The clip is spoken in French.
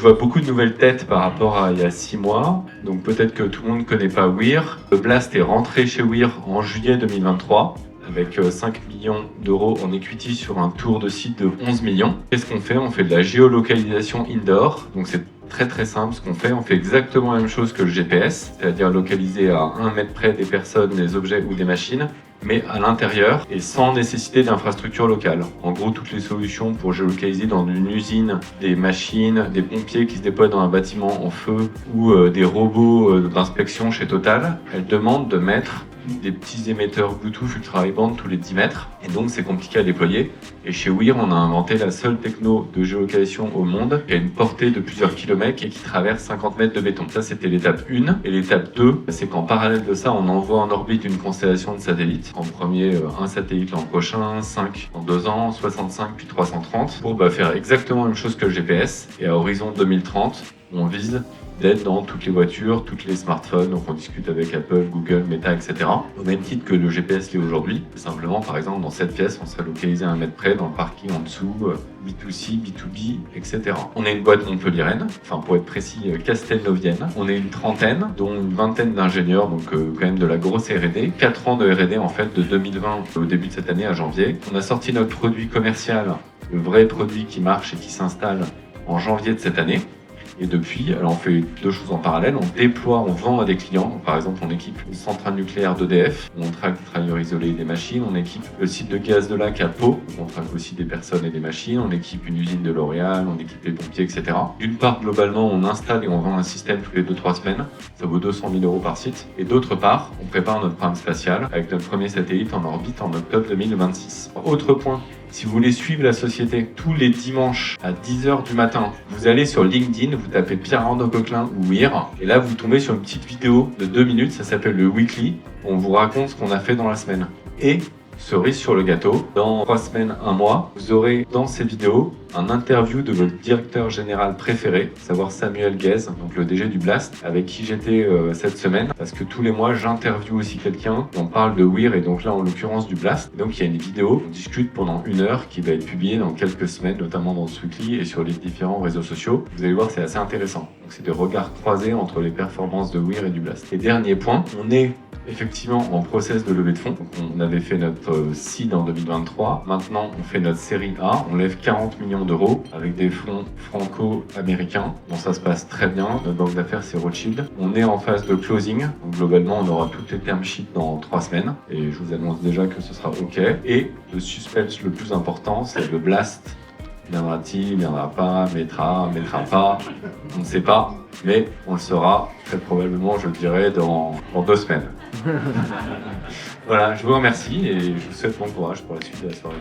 vois beaucoup de nouvelles têtes par rapport à il y a 6 mois. Donc peut-être que tout le monde ne connaît pas Weir. Le Blast est rentré chez Weir en juillet 2023 avec 5 millions d'euros en equity sur un tour de site de 11 millions. Qu'est-ce qu'on fait? On fait de la géolocalisation indoor. Donc c'est très très simple ce qu'on fait. On fait exactement la même chose que le GPS, c'est-à-dire localiser à 1 mètre près des personnes, des objets ou des machines, mais à l'intérieur et sans nécessité d'infrastructure locale. En gros, toutes les solutions pour géolocaliser dans une usine, des machines, des pompiers qui se déploient dans un bâtiment en feu ou des robots d'inspection chez Total, elles demandent de mettre des petits émetteurs Bluetooth ultra high band tous les 10 mètres et donc c'est compliqué à déployer. Et chez Weir, on a inventé la seule techno de géolocalisation au monde qui a une portée de plusieurs kilomètres et qui traverse 50 mètres de béton. Ça, c'était l'étape 1. Et l'étape 2, c'est qu'en parallèle de ça, on envoie en orbite une constellation de satellites. En premier, un satellite l'an prochain, 5 en 2 ans, 65 puis 330 pour faire exactement la même chose que le GPS. Et à horizon 2030, on vise d'être dans toutes les voitures, toutes les smartphones, donc on discute avec Apple, Google, Meta, etc. Au même titre que le GPS l'est aujourd'hui. Simplement, par exemple, dans cette pièce, on serait localisé à 1 mètre près, dans le parking en dessous, B2C, B2B, etc. On est une boîte montpelliéraine, enfin pour être précis, castelnovienne. On est une trentaine, dont une vingtaine d'ingénieurs, donc quand même de la grosse R&D. 4 ans de R&D en fait, de 2020 au début de cette année à janvier. On a sorti notre produit commercial, le vrai produit qui marche et qui s'installe en janvier de cette année. Et depuis, alors on fait 2 choses en parallèle, on déploie, on vend à des clients. Donc, par exemple, on équipe une centrale nucléaire d'EDF, on traque des travailleurs isolés et des machines, on équipe le site de gaz de lac à Pau, on traque aussi des personnes et des machines, on équipe une usine de L'Oréal, on équipe les pompiers, etc. D'une part, globalement, on installe et on vend un système tous les 2-3 semaines, ça vaut 200 000 € par site. Et d'autre part, on prépare notre programme spatial avec notre premier satellite en orbite en octobre 2026. Autre point, si vous voulez suivre la société tous les dimanches à 10h du matin, vous allez sur LinkedIn, vous tapez Pierre-Arnaud Coquelin ou Weir, et là vous tombez sur une petite vidéo de 2 minutes, ça s'appelle le Weekly, on vous raconte ce qu'on a fait dans la semaine. Et cerise sur le gâteau, dans 3 semaines, 1 mois, vous aurez dans ces vidéos un interview de votre directeur général préféré, à savoir Samuel Guez, donc le DG du Blast, avec qui j'étais cette semaine, parce que tous les mois j'interviewe aussi quelqu'un, on parle de Weir et donc là en l'occurrence du Blast. Et donc il y a une vidéo, on discute pendant 1 heure qui va être publiée dans quelques semaines, notamment dans ce Weekly et sur les différents réseaux sociaux. Vous allez voir, c'est assez intéressant. Donc c'est des regards croisés entre les performances de Weir et du Blast. Et dernier point, on est effectivement en process de levée de fonds. Donc, on avait fait notre seed en 2023. Maintenant, on fait notre série A. On lève 40 millions d'euros avec des fonds franco-américains. Bon, ça se passe très bien. Notre banque d'affaires, c'est Rothschild. On est en phase de closing. Donc, globalement, on aura toutes les term sheets dans 3 semaines. Et je vous annonce déjà que ce sera OK. Et le suspense le plus important, c'est le Blast. Viendra-t-il, viendra pas, mettra pas, on ne sait pas, mais on le saura très probablement, je dirais, dans 2 semaines. Voilà, je vous remercie et je vous souhaite bon courage pour la suite de la soirée.